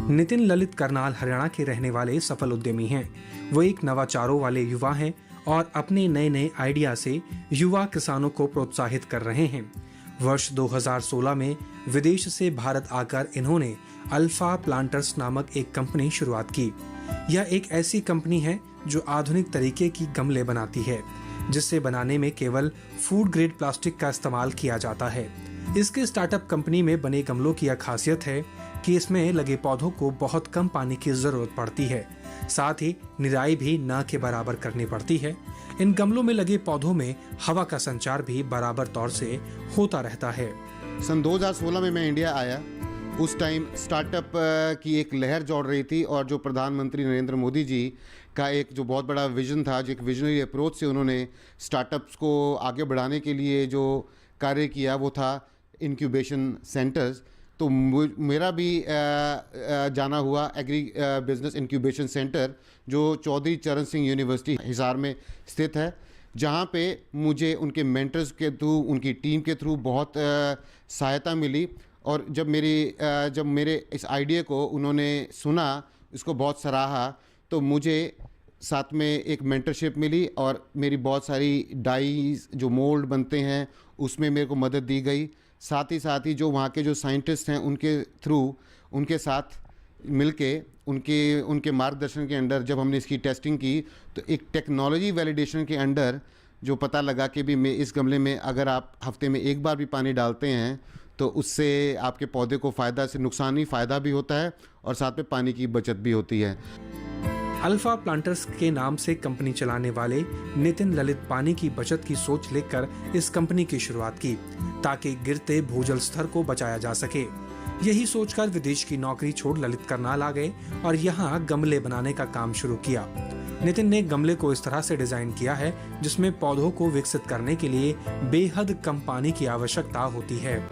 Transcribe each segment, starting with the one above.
नितिन ललित करनाल हरियाणा के रहने वाले सफल उद्यमी हैं। वो एक नवाचारों वाले युवा हैं और अपने नए नए आइडिया से युवा किसानों को प्रोत्साहित कर रहे हैं। वर्ष 2016 में विदेश से भारत आकर इन्होंने अल्फा प्लांटर्स नामक एक कंपनी शुरुआत की। यह एक ऐसी कंपनी है जो आधुनिक तरीके की गमले बनाती है, जिससे बनाने में केवल फूड ग्रेड प्लास्टिक का इस्तेमाल किया जाता है। इसके स्टार्टअप कंपनी में बने गमलों की यह खासियत है कि इसमें लगे पौधों को बहुत कम पानी की जरूरत पड़ती है, साथ ही निराई भी न के बराबर करनी पड़ती है। इन गमलों में लगे पौधों में हवा का संचार भी बराबर तौर से होता रहता है। सन 2016 में मैं इंडिया आया। उस टाइम स्टार्टअप की एक लहर दौड़ रही थी और जो प्रधानमंत्री नरेंद्र मोदी जी का एक जो बहुत बड़ा विजन था, जो एक विजनरी अप्रोच से उन्होंने स्टार्टअप्स को आगे बढ़ाने के लिए जो कार्य किया वो था इंक्यूबेशन सेंटर्स। तो मेरा भी जाना हुआ एग्री बिजनेस इंक्यूबेशन सेंटर जो चौधरी चरण सिंह यूनिवर्सिटी हिसार में स्थित है, जहाँ पे मुझे उनके मेंटर्स के थ्रू, उनकी टीम के थ्रू बहुत सहायता मिली। और जब मेरे इस आइडिया को उन्होंने सुना, इसको बहुत सराहा, तो मुझे साथ में एक मेंटरशिप मिली और मेरी बहुत सारी डाइज जो मोल्ड बनते हैं उसमें मेरे को मदद दी गई। साथ ही जो वहाँ के जो साइंटिस्ट हैं उनके थ्रू, उनके साथ मिलके उनके मार्गदर्शन के अंडर जब हमने इसकी टेस्टिंग की तो एक टेक्नोलॉजी वैलिडेशन के अंडर जो पता लगा कि भी इस गमले में अगर आप हफ्ते में एक बार भी पानी डालते हैं तो उससे आपके पौधे को फ़ायदा से नुकसान ही फ़ायदा भी होता है और साथ में पानी की बचत भी होती है। अल्फा प्लांटर्स के नाम से कंपनी चलाने वाले नितिन ललित पानी की बचत की सोच लेकर इस कंपनी की शुरुआत की, ताकि गिरते भूजल स्तर को बचाया जा सके। यही सोचकर विदेश की नौकरी छोड़ ललित करनाल आ गए और यहाँ गमले बनाने का काम शुरू किया। नितिन ने गमले को इस तरह से डिजाइन किया है जिसमें पौधों को विकसित करने के लिए बेहद कम पानी की आवश्यकता होती है।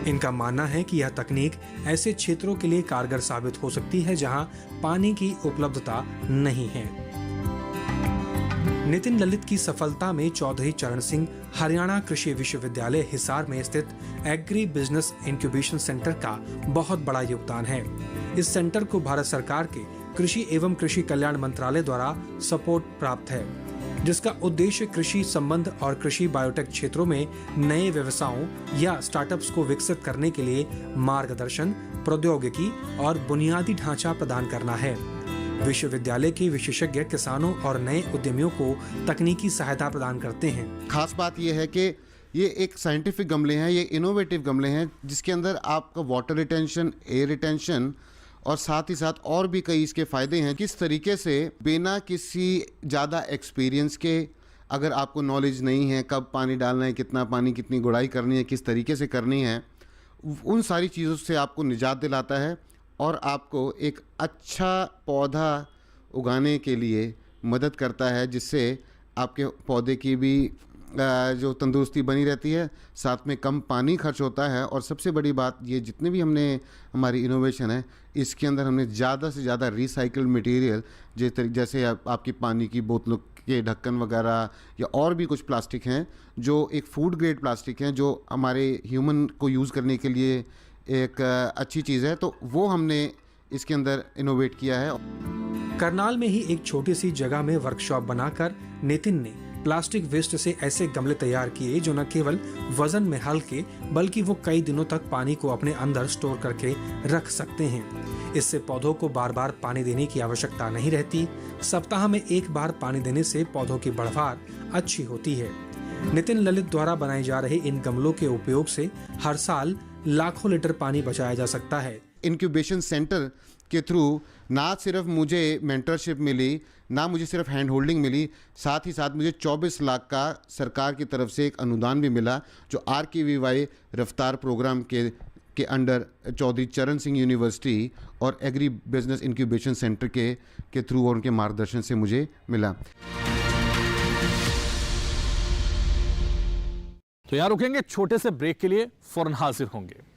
इनका मानना है कि यह तकनीक ऐसे क्षेत्रों के लिए कारगर साबित हो सकती है जहां पानी की उपलब्धता नहीं है। नितिन ललित की सफलता में चौधरी चरण सिंह हरियाणा कृषि विश्वविद्यालय हिसार में स्थित एग्री बिजनेस इंक्यूबेशन सेंटर का बहुत बड़ा योगदान है। इस सेंटर को भारत सरकार के कृषि एवं कृषि कल्याण मंत्रालय द्वारा सपोर्ट प्राप्त है, जिसका उद्देश्य कृषि संबंध और कृषि बायोटेक क्षेत्रों में नए व्यवसायों या स्टार्टअप्स को विकसित करने के लिए मार्गदर्शन, प्रौद्योगिकी और बुनियादी ढांचा प्रदान करना है। विश्वविद्यालय के विशेषज्ञ किसानों और नए उद्यमियों को तकनीकी सहायता प्रदान करते हैं। खास बात यह है कि ये एक साइंटिफिक गमले हैं, ये इनोवेटिव गमले हैं जिसके अंदर आपका वाटर रिटेंशन, एयर रिटेंशन और साथ ही साथ और भी कई इसके फ़ायदे हैं। किस तरीके से बिना किसी ज़्यादा एक्सपीरियंस के, अगर आपको नॉलेज नहीं है कब पानी डालना है, कितना पानी, कितनी गुड़ाई करनी है, किस तरीके से करनी है, उन सारी चीज़ों से आपको निजात दिलाता है और आपको एक अच्छा पौधा उगाने के लिए मदद करता है, जिससे आपके पौधे की भी जो तंदुरुस्ती बनी रहती है, साथ में कम पानी खर्च होता है। और सबसे बड़ी बात ये, जितने भी हमारी इनोवेशन है इसके अंदर हमने ज़्यादा से ज़्यादा रिसाइकल्ड मटेरियल, जैसे आपकी पानी की बोतलों के ढक्कन वगैरह या और भी कुछ प्लास्टिक हैं जो एक फूड ग्रेड प्लास्टिक हैं, जो हमारे ह्यूमन को यूज़ करने के लिए एक अच्छी चीज़ है, तो वो हमने इसके अंदर इनोवेट किया है। करनाल में ही एक छोटी सी जगह में वर्कशॉप बनाकर नितिन ने प्लास्टिक वेस्ट से ऐसे गमले तैयार किए जो न केवल वजन में हल्के बल्कि वो कई दिनों तक पानी को अपने अंदर स्टोर करके रख सकते हैं। इससे पौधों को बार बार पानी देने की आवश्यकता नहीं रहती। सप्ताह में एक बार पानी देने से पौधों की बढ़वार अच्छी होती है। नितिन ललित द्वारा बनाए जा रहे इन गमलों के उपयोग से हर साल लाखों लीटर पानी बचाया जा सकता है। इंक्यूबेशन सेंटर के थ्रू ना सिर्फ मुझे मेंटरशिप मिली, ना मुझे सिर्फ हैंड होल्डिंग मिली, साथ ही साथ मुझे 24 लाख का सरकार की तरफ से एक अनुदान भी मिला, जो RKVY रफ्तार प्रोग्राम के अंडर चौधरी चरण सिंह यूनिवर्सिटी और एग्री बिजनेस इंक्यूबेशन सेंटर के थ्रू और उनके मार्गदर्शन से मुझे मिला। तो यहाँ रुकेंगे छोटे से ब्रेक के लिए, फौरन हाजिर होंगे।